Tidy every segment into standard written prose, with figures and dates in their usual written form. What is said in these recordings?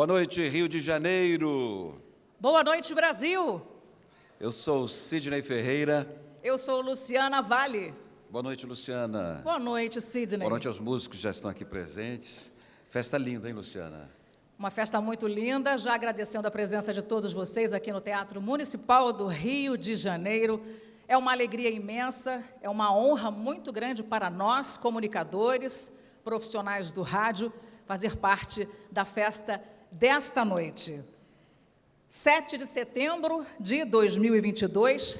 Boa noite, Rio de Janeiro. Boa noite, Brasil. Eu sou Sidney Ferreira. Eu sou Luciana Vale. Boa noite, Luciana. Boa noite, Sidney. Boa noite aos músicos que já estão aqui presentes. Festa linda, hein, Luciana? Uma festa muito linda, já agradecendo a presença de todos vocês aqui no Teatro Municipal do Rio de Janeiro. É uma alegria imensa, é uma honra muito grande para nós, comunicadores, profissionais do rádio, fazer parte da festa desta noite. 7 de setembro de 2022,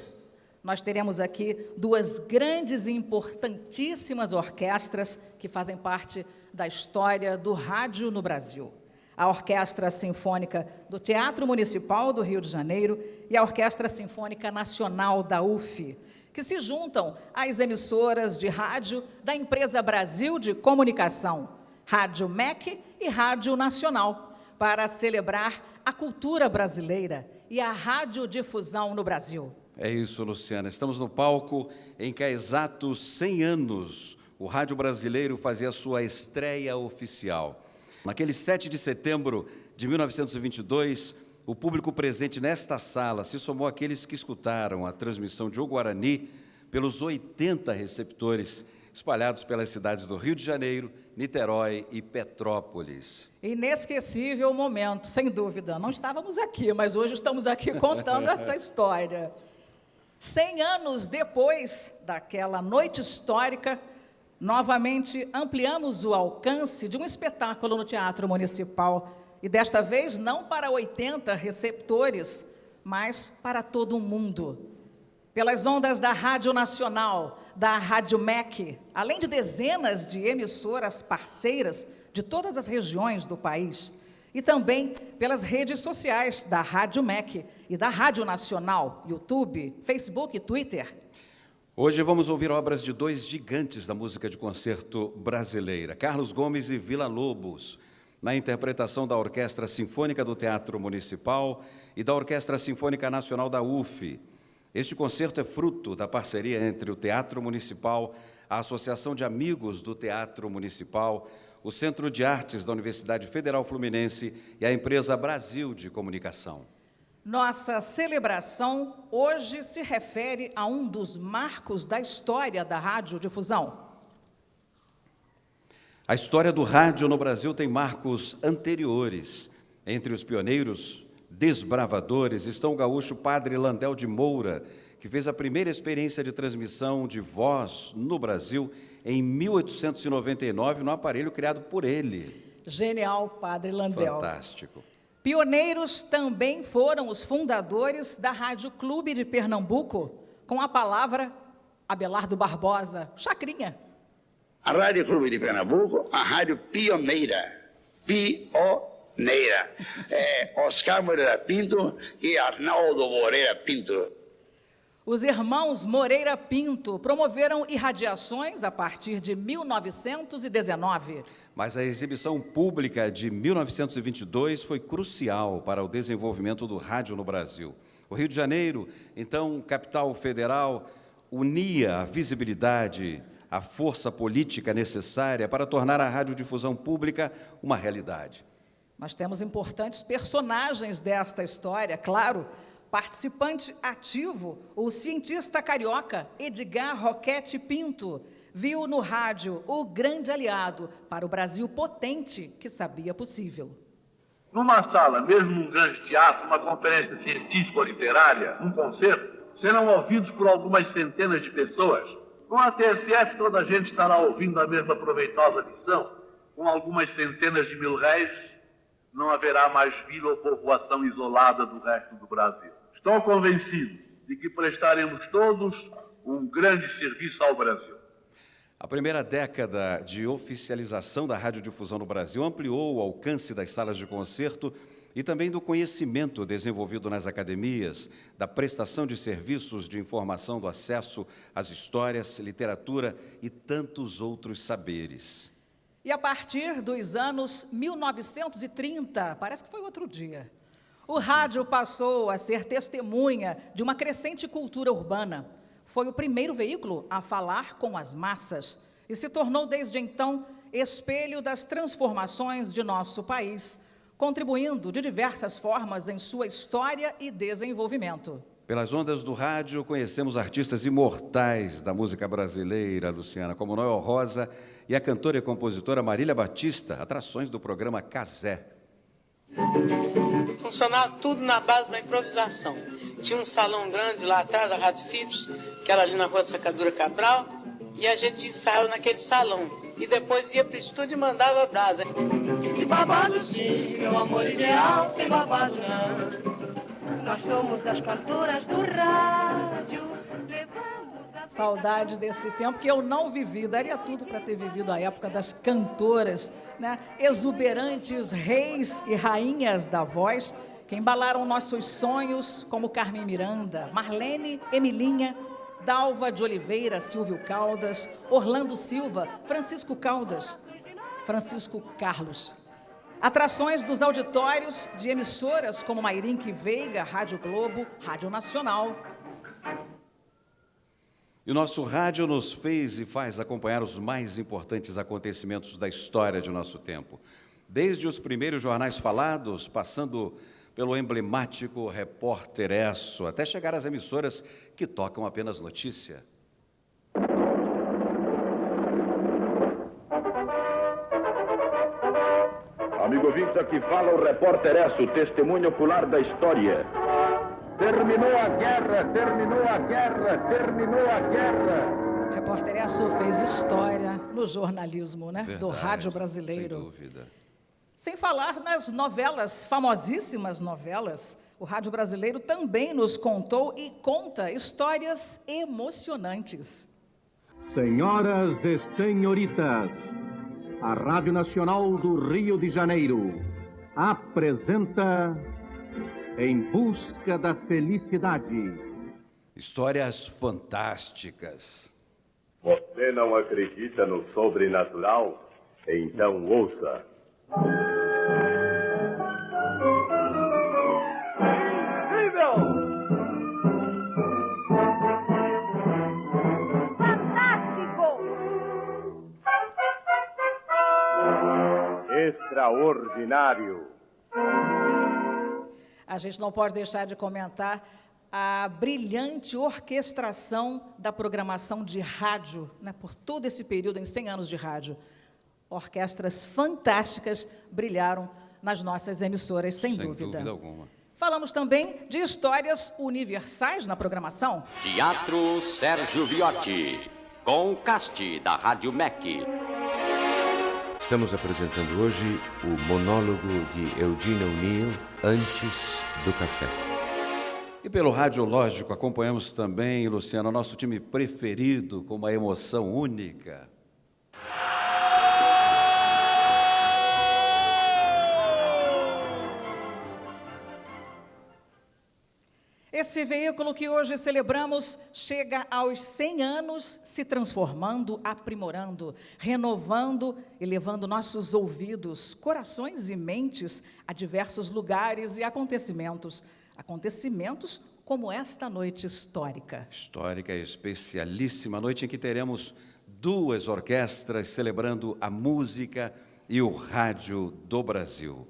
nós teremos aqui duas grandes e importantíssimas orquestras que fazem parte da história do rádio no Brasil. A Orquestra Sinfônica do Teatro Municipal do Rio de Janeiro e a Orquestra Sinfônica Nacional da UF, que se juntam às emissoras de rádio da empresa Brasil de Comunicação, Rádio MEC e Rádio Nacional, para celebrar a cultura brasileira e a radiodifusão no Brasil. É isso, Luciana. Estamos no palco em que há exatos 100 anos o rádio brasileiro fazia sua estreia oficial. Naquele 7 de setembro de 1922, o público presente nesta sala se somou àqueles que escutaram a transmissão de O Guarani pelos 80 receptores espalhados pelas cidades do Rio de Janeiro, Niterói e Petrópolis. Inesquecível momento, sem dúvida. Não estávamos aqui, mas hoje estamos aqui contando essa história. 100 anos depois daquela noite histórica, novamente ampliamos o alcance de um espetáculo no Teatro Municipal, e desta vez não para 80 receptores, mas para todo o mundo. Pelas ondas da Rádio Nacional, da Rádio MEC, além de dezenas de emissoras parceiras de todas as regiões do país, e também pelas redes sociais da Rádio MEC e da Rádio Nacional, YouTube, Facebook e Twitter. Hoje vamos ouvir obras de dois gigantes da música de concerto brasileira, Carlos Gomes e Villa-Lobos, na interpretação da Orquestra Sinfônica do Teatro Municipal e da Orquestra Sinfônica Nacional da UF. Este concerto é fruto da parceria entre o Teatro Municipal, a Associação de Amigos do Teatro Municipal, o Centro de Artes da Universidade Federal Fluminense e a empresa Brasil de Comunicação. Nossa celebração hoje se refere a um dos marcos da história da radiodifusão. A história do rádio no Brasil tem marcos anteriores. Entre os pioneiros desbravadores estão o gaúcho Padre Landel de Moura, que fez a primeira experiência de transmissão de voz no Brasil em 1899, no aparelho criado por ele. Genial, Padre Landel. Fantástico. Pioneiros também foram os fundadores da Rádio Clube de Pernambuco, com a palavra Abelardo Barbosa, Chacrinha. A Rádio Clube de Pernambuco, a rádio pioneira, Oscar Moreira Pinto e Arnaldo Moreira Pinto. Os irmãos Moreira Pinto promoveram irradiações a partir de 1919. Mas a exibição pública de 1922 foi crucial para o desenvolvimento do rádio no Brasil. O Rio de Janeiro, então capital federal, unia a visibilidade, a força política necessária para tornar a radiodifusão pública uma realidade. Nós temos importantes personagens desta história, claro. Participante ativo, o cientista carioca Edgar Roquette Pinto, viu no rádio o grande aliado para o Brasil potente que sabia possível. Numa sala, mesmo num grande teatro, uma conferência científica ou literária, um concerto, serão ouvidos por algumas centenas de pessoas. Com a TSF, toda a gente estará ouvindo a mesma proveitosa lição. Com algumas centenas de mil réis, não haverá mais vila ou povoação isolada do resto do Brasil. Estou convencido de que prestaremos todos um grande serviço ao Brasil. A primeira década de oficialização da radiodifusão no Brasil ampliou o alcance das salas de concerto e também do conhecimento desenvolvido nas academias, da prestação de serviços de informação, do acesso às histórias, literatura e tantos outros saberes. E a partir dos anos 1930, parece que foi outro dia, o rádio passou a ser testemunha de uma crescente cultura urbana. Foi o primeiro veículo a falar com as massas e se tornou, desde então, espelho das transformações de nosso país, contribuindo de diversas formas em sua história e desenvolvimento. Pelas ondas do rádio, conhecemos artistas imortais da música brasileira, Luciana, como Noel Rosa e a cantora e compositora Marília Batista, atrações do programa Cazé. Funcionava tudo na base da improvisação. Tinha um salão grande lá atrás da Rádio Philips, que era ali na rua Sacadura Cabral, e a gente ensaiava naquele salão. E depois ia para o estúdio e mandava brasa. De babado sim, meu amor ideal, sem babado não. Nós somos as cantoras do rádio. Saudade desse tempo que eu não vivi, daria tudo para ter vivido a época das cantoras, né? Exuberantes reis e rainhas da voz, que embalaram nossos sonhos, como Carmen Miranda, Marlene, Emilinha, Dalva de Oliveira, Silvio Caldas, Orlando Silva, Francisco Caldas, Francisco Carlos. Atrações dos auditórios de emissoras como Mairinque Veiga, Rádio Globo, Rádio Nacional. E o nosso rádio nos fez e faz acompanhar os mais importantes acontecimentos da história de nosso tempo. Desde os primeiros jornais falados, passando pelo emblemático Repórter Esso, até chegar às emissoras que tocam apenas notícia. Amigo ouvinte, aqui fala o Repórter Esso, testemunho ocular da história. Terminou a guerra, terminou a guerra, terminou a guerra. Repórter Esso fez história no jornalismo, né? Verdade, do rádio brasileiro. Sem dúvida. Sem falar nas novelas, famosíssimas novelas, o rádio brasileiro também nos contou e conta histórias emocionantes. Senhoras e senhoritas, a Rádio Nacional do Rio de Janeiro apresenta Em Busca da Felicidade. Histórias fantásticas. Você não acredita no sobrenatural? Então ouça. Incrível! Fantástico! Extraordinário! A gente não pode deixar de comentar a brilhante orquestração da programação de rádio, né, por todo esse período, em 100 anos de rádio. Orquestras fantásticas brilharam nas nossas emissoras, sem dúvida. Sem dúvida alguma. Falamos também de histórias universais na programação. Teatro Sérgio Viotti, com o cast da Rádio MEC. Estamos apresentando hoje o monólogo de Eugene O'Neill, Antes do Café. E pelo Radiológico acompanhamos também, Luciano, nosso time preferido, com uma emoção única. Esse veículo que hoje celebramos chega aos 100 anos, se transformando, aprimorando, renovando e levando nossos ouvidos, corações e mentes a diversos lugares e acontecimentos. Acontecimentos como esta noite histórica. Histórica e especialíssima noite em que teremos duas orquestras celebrando a música e o rádio do Brasil.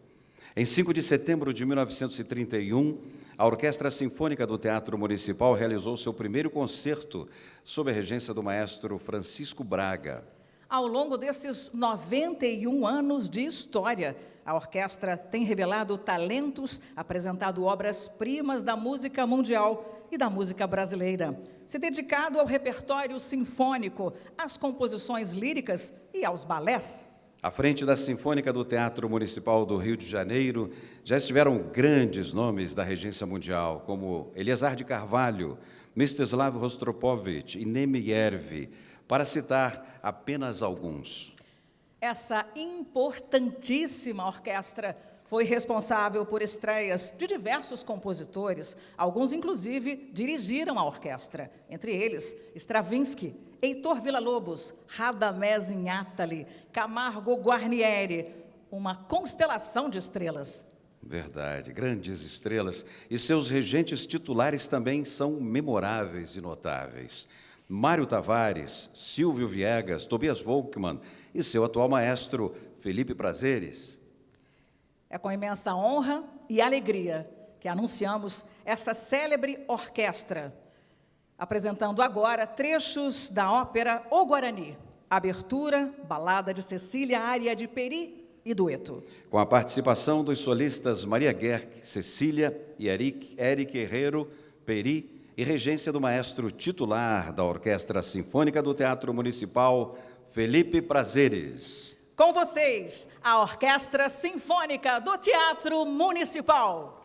Em 5 de setembro de 1931, a Orquestra Sinfônica do Teatro Municipal realizou seu primeiro concerto sob a regência do maestro Francisco Braga. Ao longo desses 91 anos de história, a orquestra tem revelado talentos, apresentado obras-primas da música mundial e da música brasileira, se dedicado ao repertório sinfônico, às composições líricas e aos balés. À frente da Sinfônica do Teatro Municipal do Rio de Janeiro, já estiveram grandes nomes da regência mundial, como Eleazar de Carvalho, Mstislav Rostropovich e Nemi Yervi, para citar apenas alguns. Essa importantíssima orquestra foi responsável por estreias de diversos compositores, alguns, inclusive, dirigiram a orquestra, entre eles Stravinsky, Heitor Villa-Lobos, Radamés Inátali, Camargo Guarnieri, uma constelação de estrelas. Verdade, grandes estrelas. E seus regentes titulares também são memoráveis e notáveis. Mário Tavares, Silvio Viegas, Tobias Volkmann e seu atual maestro, Felipe Prazeres. É com imensa honra e alegria que anunciamos essa célebre orquestra, apresentando agora trechos da ópera O Guarani, abertura, balada de Cecília, área de Peri e dueto. Com a participação dos solistas Maria Guerck, Cecília e Eric Herrero, Peri, e regência do maestro titular da Orquestra Sinfônica do Teatro Municipal, Felipe Prazeres. Com vocês, a Orquestra Sinfônica do Teatro Municipal.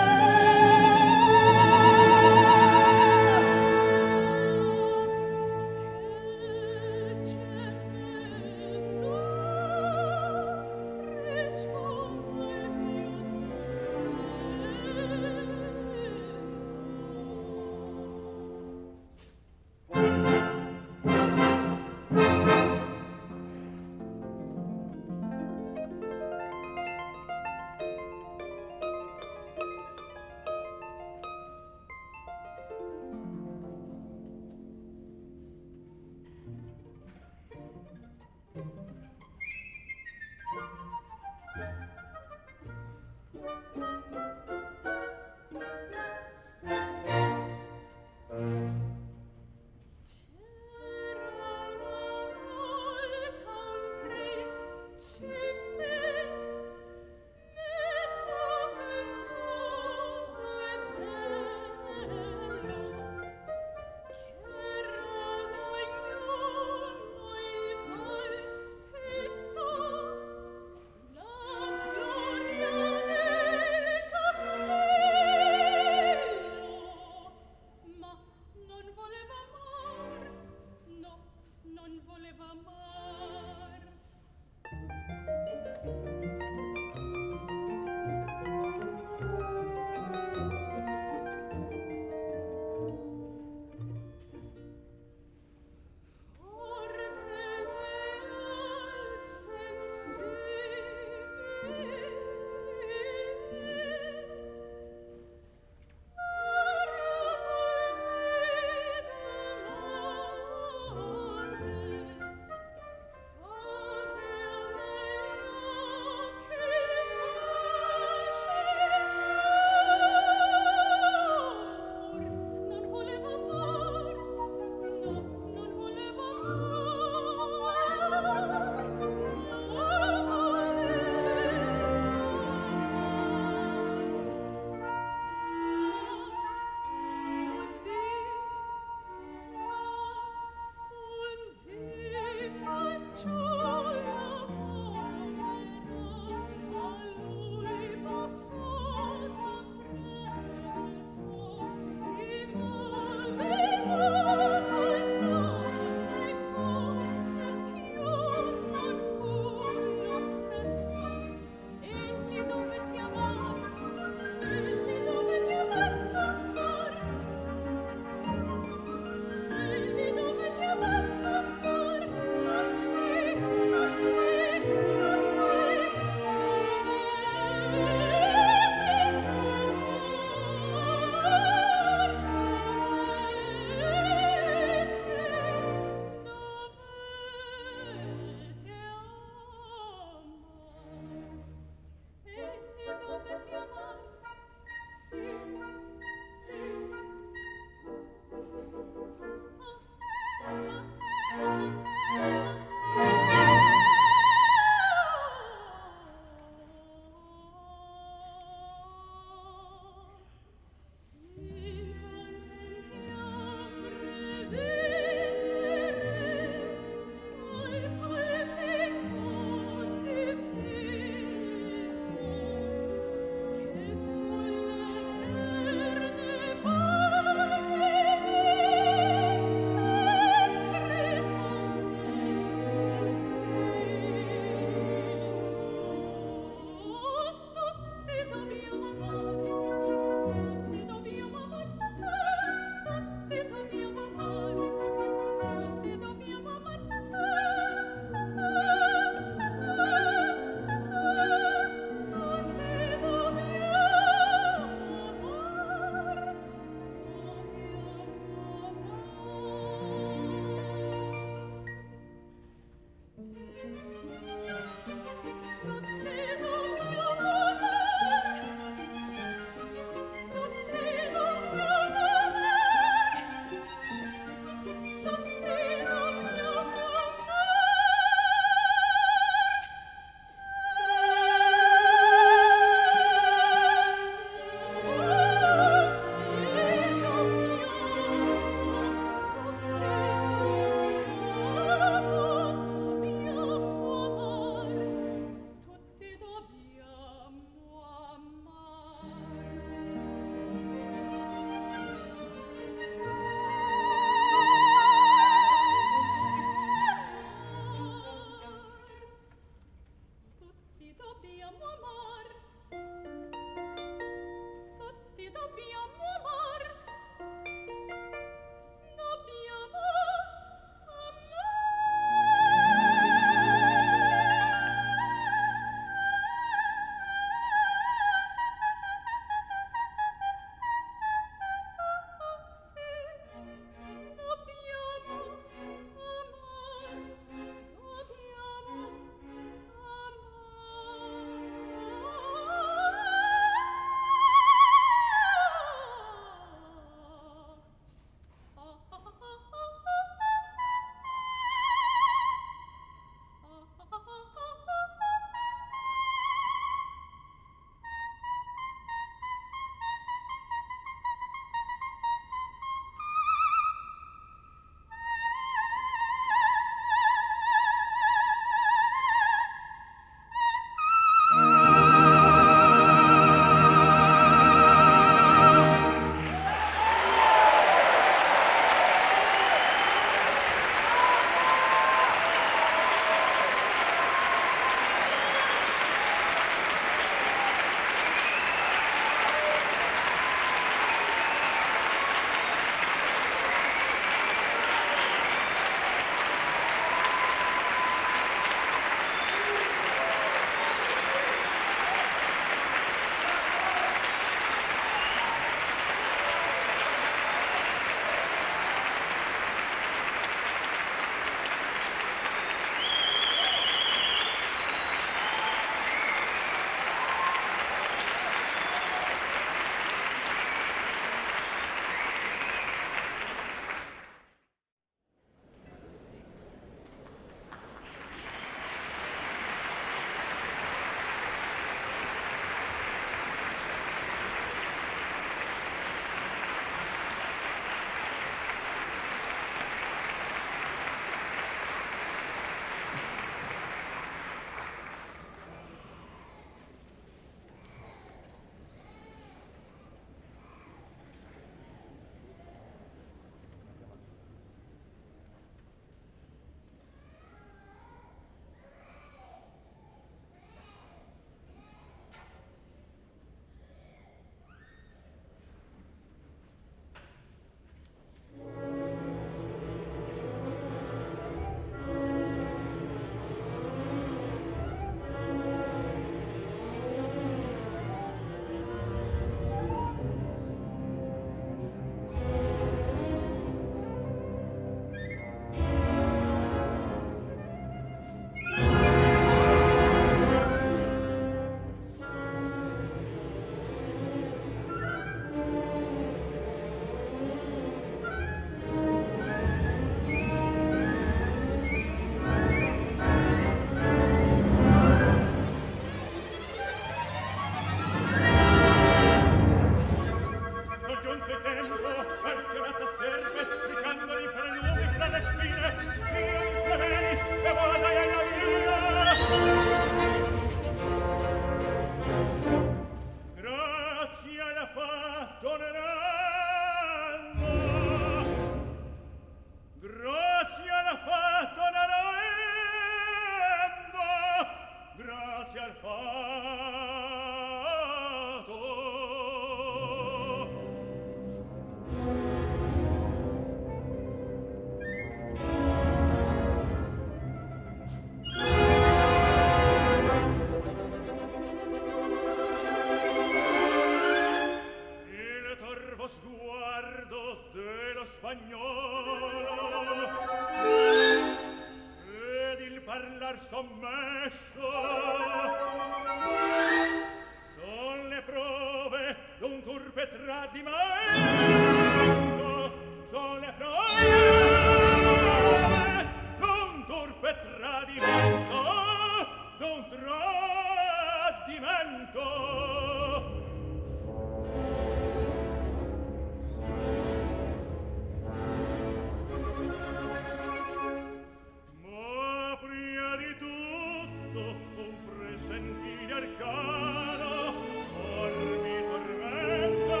Arcano, or mi tormenta,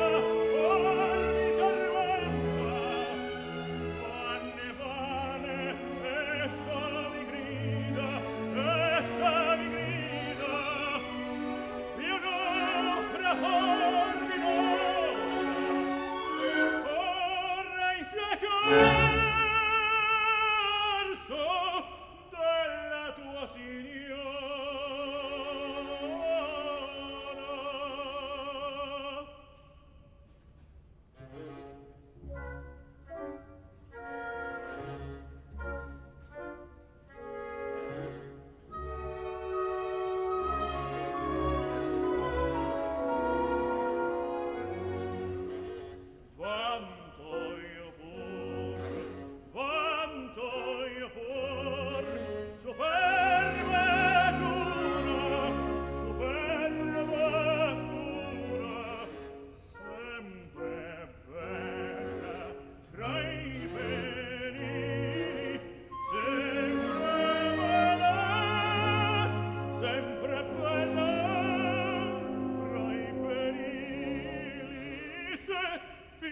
or mi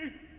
Thank you.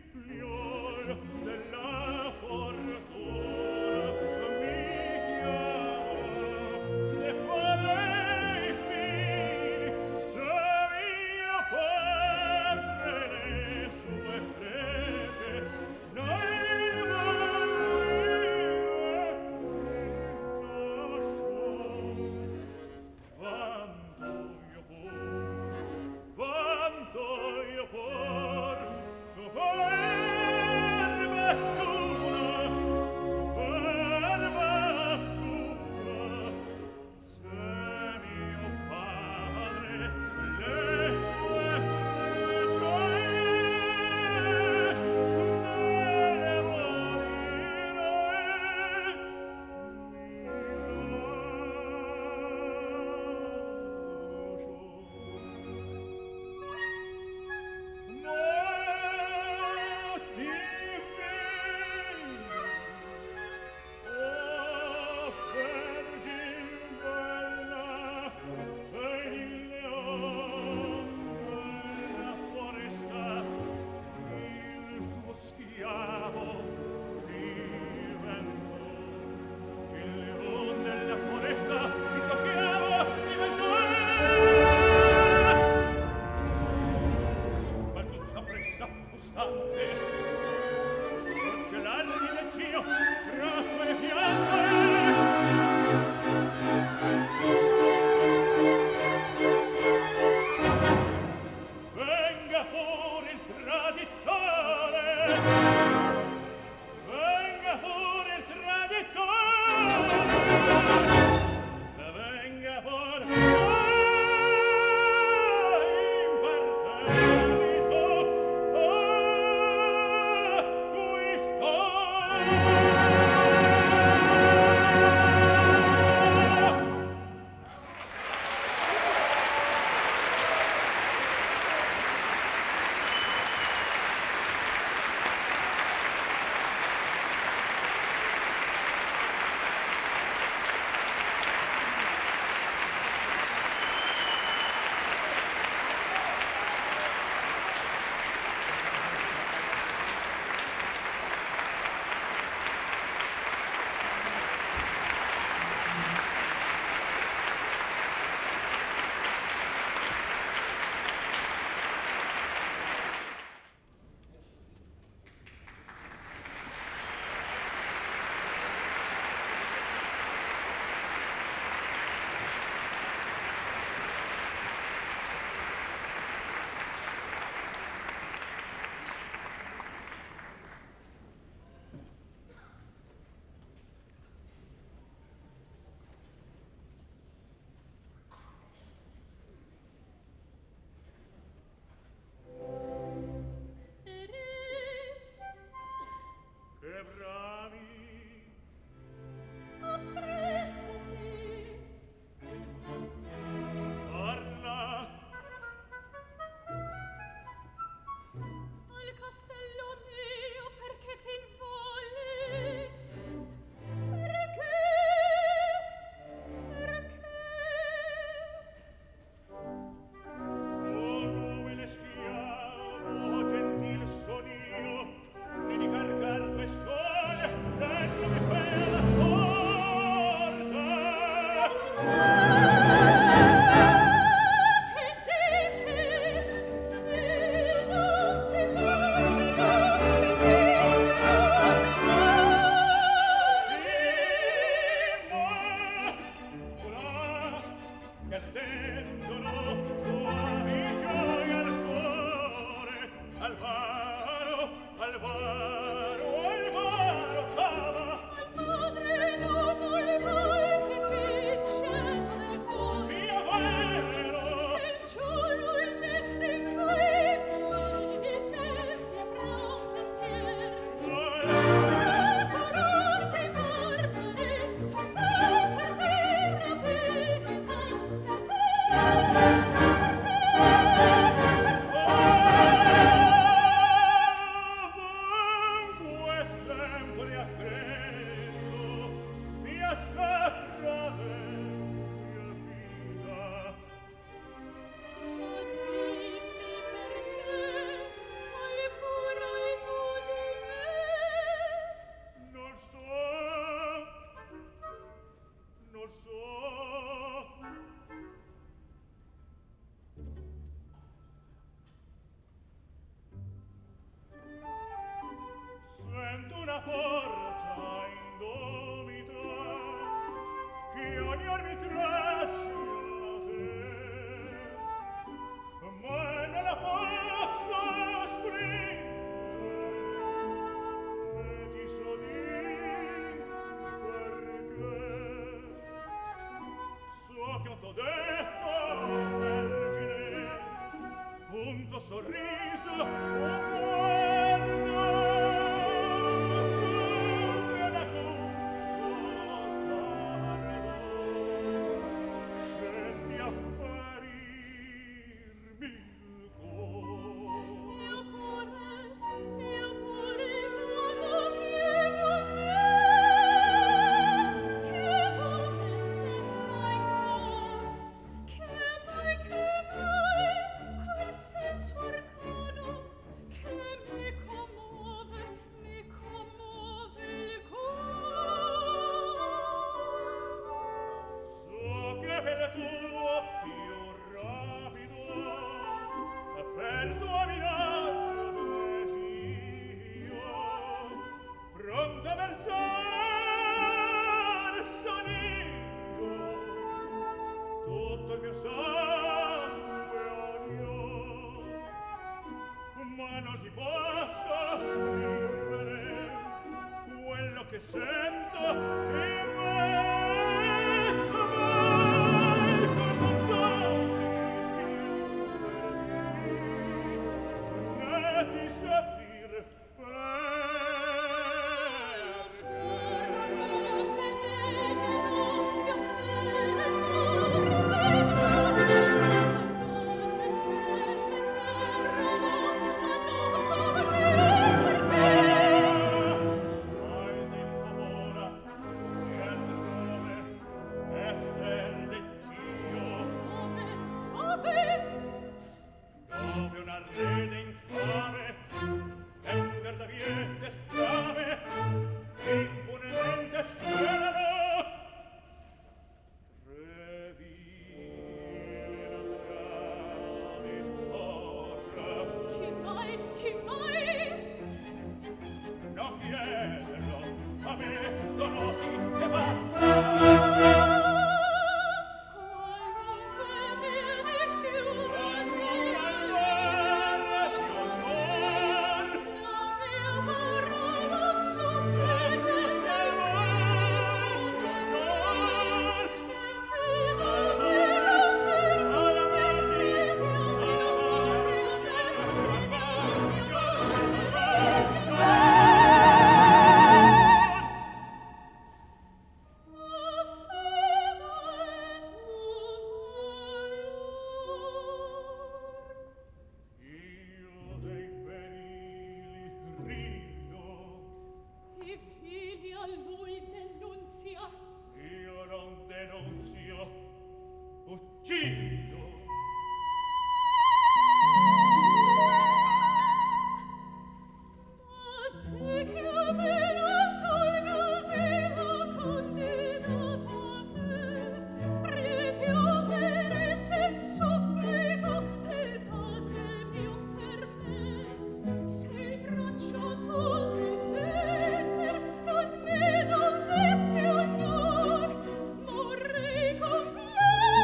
Morrei con piacere.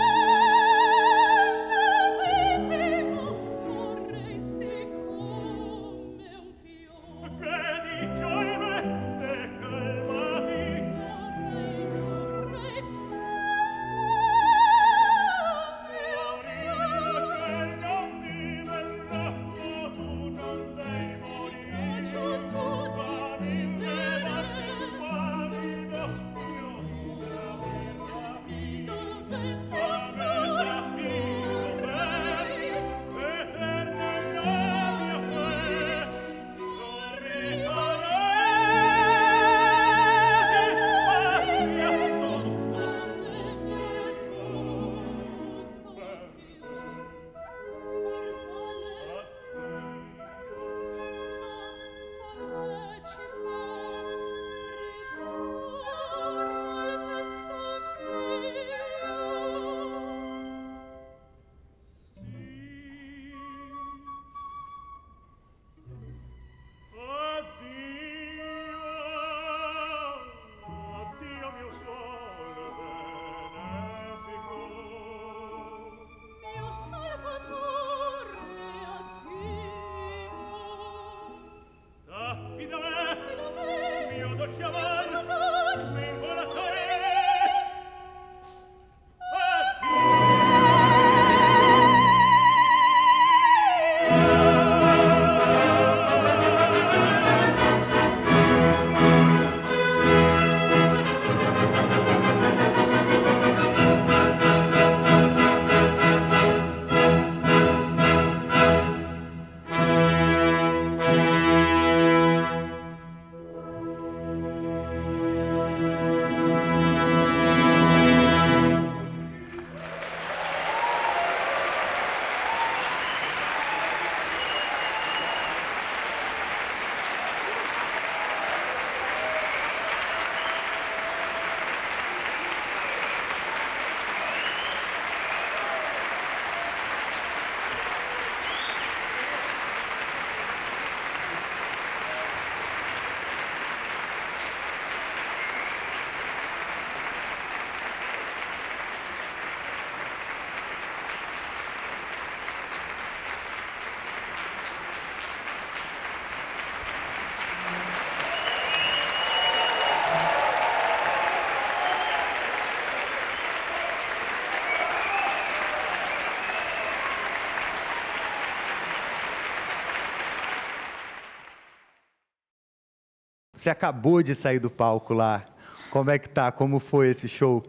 Você acabou de sair do palco lá. Como é que tá? Como foi esse show?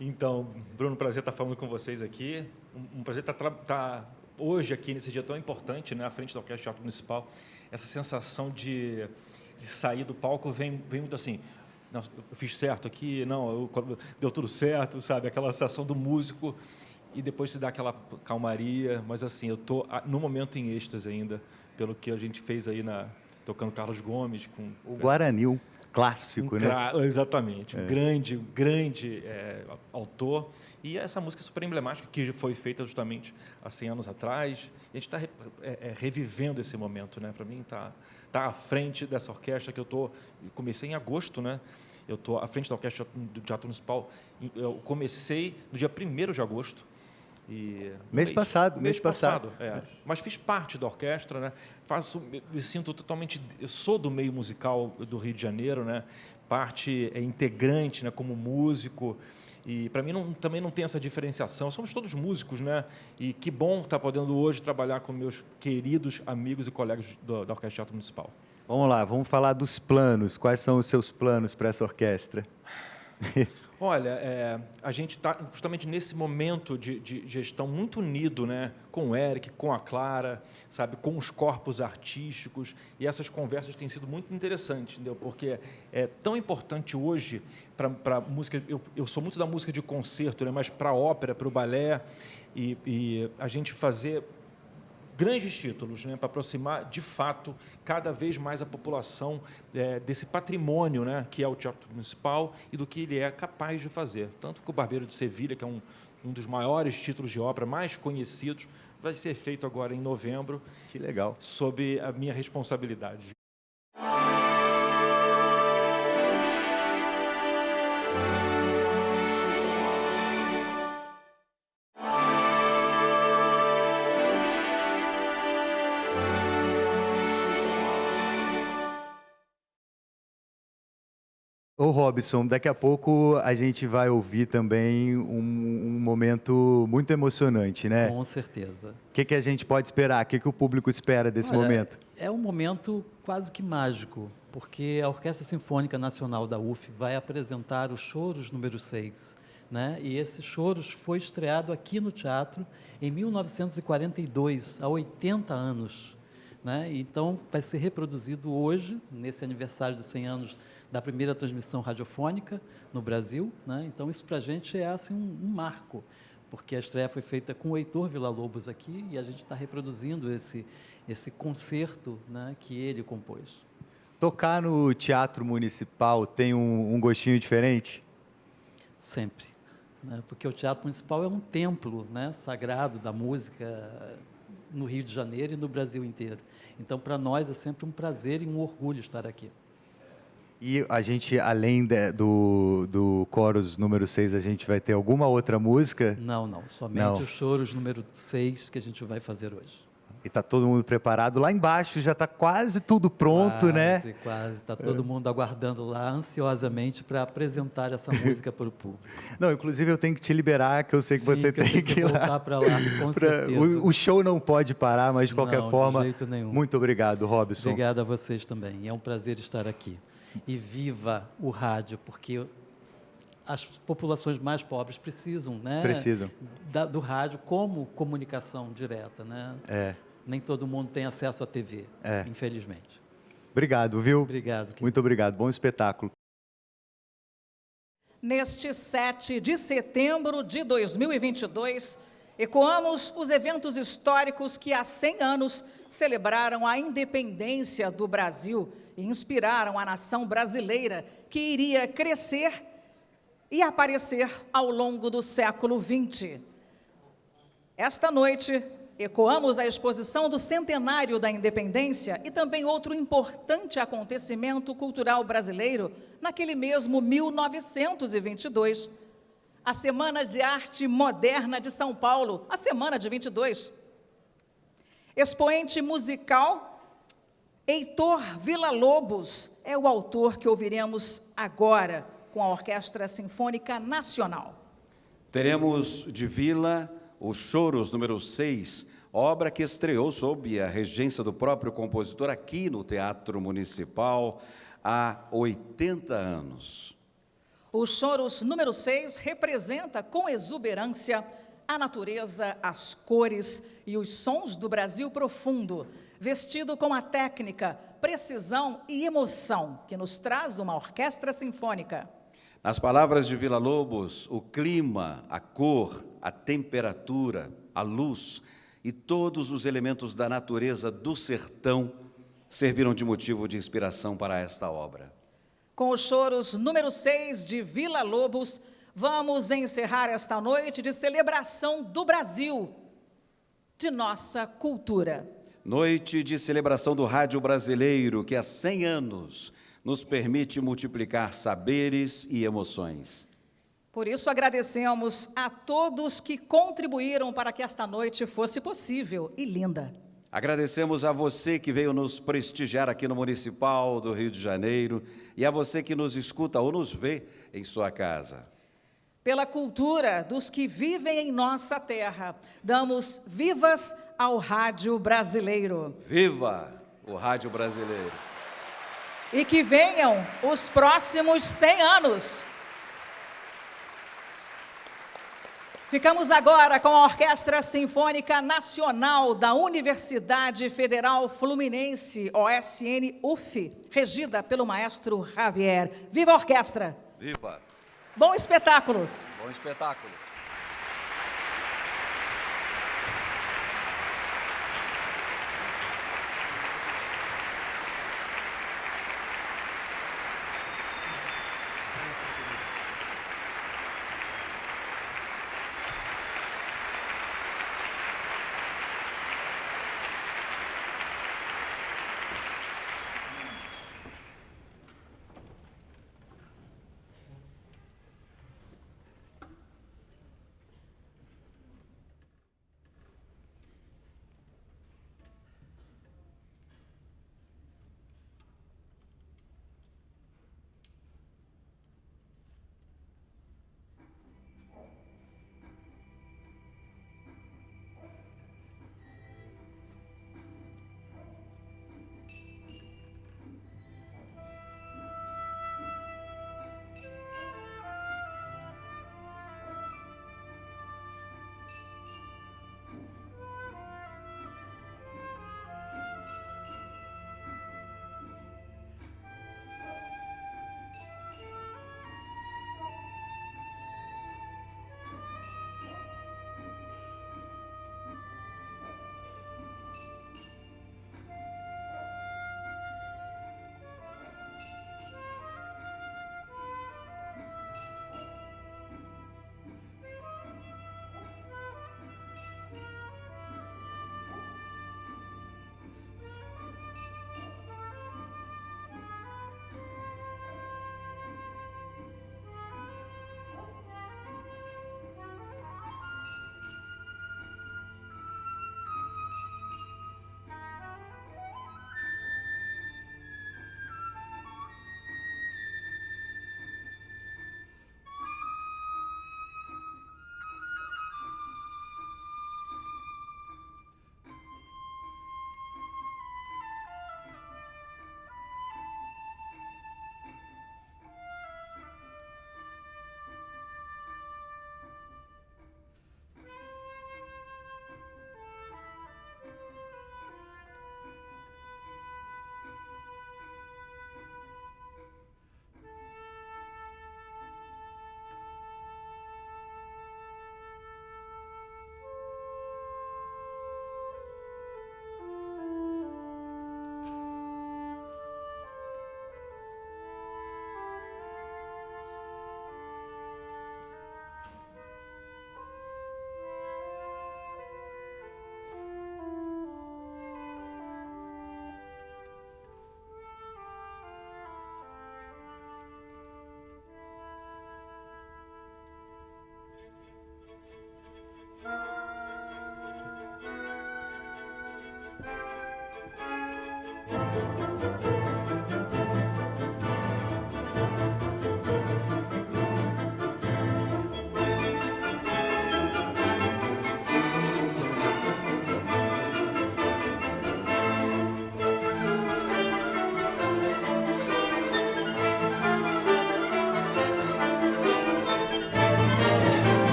Então, Bruno, prazer estar falando com vocês aqui. Um prazer estar hoje aqui nesse dia tão importante, né, à frente da Orquestra Teatro Municipal. Essa sensação de sair do palco vem muito assim, não, eu fiz certo aqui, não, deu tudo certo, sabe? Aquela sensação do músico e depois se dá aquela calmaria. Mas assim, eu estou no momento em êxtase ainda, pelo que a gente fez aí tocando Carlos Gomes. O Guarani, um clássico, né? Exatamente, um grande autor. E essa música é super emblemática, que foi feita justamente há 100 anos atrás. E a gente está revivendo esse momento, né? Para mim, tá à frente dessa orquestra que eu comecei em agosto, né? Eu estou à frente da Orquestra do Teatro Municipal. Eu comecei no dia 1º de agosto. Mês passado. Mas fiz parte da orquestra, né? Me sinto totalmente, eu sou do meio musical do Rio de Janeiro, né? Parte integrante, né? Como músico. E para mim também não tem essa diferenciação. Somos todos músicos, né? E que bom estar podendo hoje trabalhar com meus queridos amigos e colegas da Orquestra Teatro Municipal. Vamos lá, vamos falar dos planos. Quais são os seus planos para essa orquestra? Olha, a gente está justamente nesse momento de gestão muito unido, né, com o Eric, com a Clara, sabe, com os corpos artísticos, e essas conversas têm sido muito interessantes, entendeu? Porque é tão importante hoje para a música, eu sou muito da música de concerto, né, mas para a ópera, para o balé, e a gente fazer grandes títulos, né, para aproximar, de fato, cada vez mais a população desse patrimônio, né, que é o Teatro Municipal e do que ele é capaz de fazer. Tanto que o Barbeiro de Sevilha, que é um dos maiores títulos de ópera mais conhecidos, vai ser feito agora em novembro. Que legal. Sob a minha responsabilidade. Ô Robson, daqui a pouco a gente vai ouvir também um momento muito emocionante, né? Com certeza. O que a gente pode esperar? O que o público espera desse momento? É um momento quase que mágico, porque a Orquestra Sinfônica Nacional da UF vai apresentar o Choros número 6. Né? E esse Choros foi estreado aqui no teatro em 1942, há 80 anos. Né? Então, vai ser reproduzido hoje, nesse aniversário de 100 anos da primeira transmissão radiofônica no Brasil, né? Então isso para a gente é assim um marco, porque a estreia foi feita com o Heitor Villa-Lobos aqui e a gente está reproduzindo esse concerto, né, que ele compôs. Tocar no Teatro Municipal tem um gostinho diferente? Sempre, né? Porque o Teatro Municipal é um templo, né, sagrado da música no Rio de Janeiro e no Brasil inteiro. Então para nós é sempre um prazer e um orgulho estar aqui. E a gente, além do Choros número 6, a gente vai ter alguma outra música? Não. Somente o Choros número 6 que a gente vai fazer hoje. E está todo mundo preparado? Lá embaixo já está quase tudo pronto, né? Quase. Está todo mundo aguardando lá ansiosamente para apresentar essa música para o público. Não, inclusive eu tenho que te liberar, que eu sei que você tem que ir lá. Voltar para lá, com certeza. O show não pode parar, mas de qualquer forma, de jeito nenhum. Muito obrigado, Robson. Obrigado a vocês também. É um prazer estar aqui. E viva o rádio, porque as populações mais pobres precisam, né? Precisam. Do rádio como comunicação direta, né? Nem todo mundo tem acesso à TV, infelizmente. Obrigado, viu? Obrigado. Querido. Muito obrigado. Bom espetáculo. Neste 7 de setembro de 2022, ecoamos os eventos históricos que há 100 anos celebraram a independência do Brasil e inspiraram a nação brasileira que iria crescer e aparecer ao longo do século XX. Esta noite, ecoamos a exposição do centenário da independência e também outro importante acontecimento cultural brasileiro naquele mesmo 1922, a Semana de Arte Moderna de São Paulo, a Semana de 22. Expoente musical, Heitor Villa-Lobos é o autor que ouviremos agora com a Orquestra Sinfônica Nacional. Teremos de Villa o Choros número 6, obra que estreou sob a regência do próprio compositor aqui no Teatro Municipal há 80 anos. Os choros número 6 representa com exuberância a natureza, as cores e os sons do Brasil profundo, vestido com a técnica, precisão e emoção que nos traz uma orquestra sinfônica. Nas palavras de Villa-Lobos, o clima, a cor, a temperatura, a luz e todos os elementos da natureza do sertão serviram de motivo de inspiração para esta obra. Com os choros número 6 de Villa-Lobos, vamos encerrar esta noite de celebração do Brasil, de nossa cultura. Noite de celebração do rádio brasileiro, que há 100 anos nos permite multiplicar saberes e emoções. Por isso, agradecemos a todos que contribuíram para que esta noite fosse possível e linda. Agradecemos a você que veio nos prestigiar aqui no Municipal do Rio de Janeiro e a você que nos escuta ou nos vê em sua casa. Pela cultura dos que vivem em nossa terra, damos vivas ao rádio brasileiro. Viva o rádio brasileiro! E que venham os próximos 100 anos. Ficamos agora com a Orquestra Sinfônica Nacional da Universidade Federal Fluminense, OSN-UF, regida pelo maestro Javier. Viva a orquestra! Viva! Bom espetáculo! Bom espetáculo!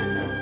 Música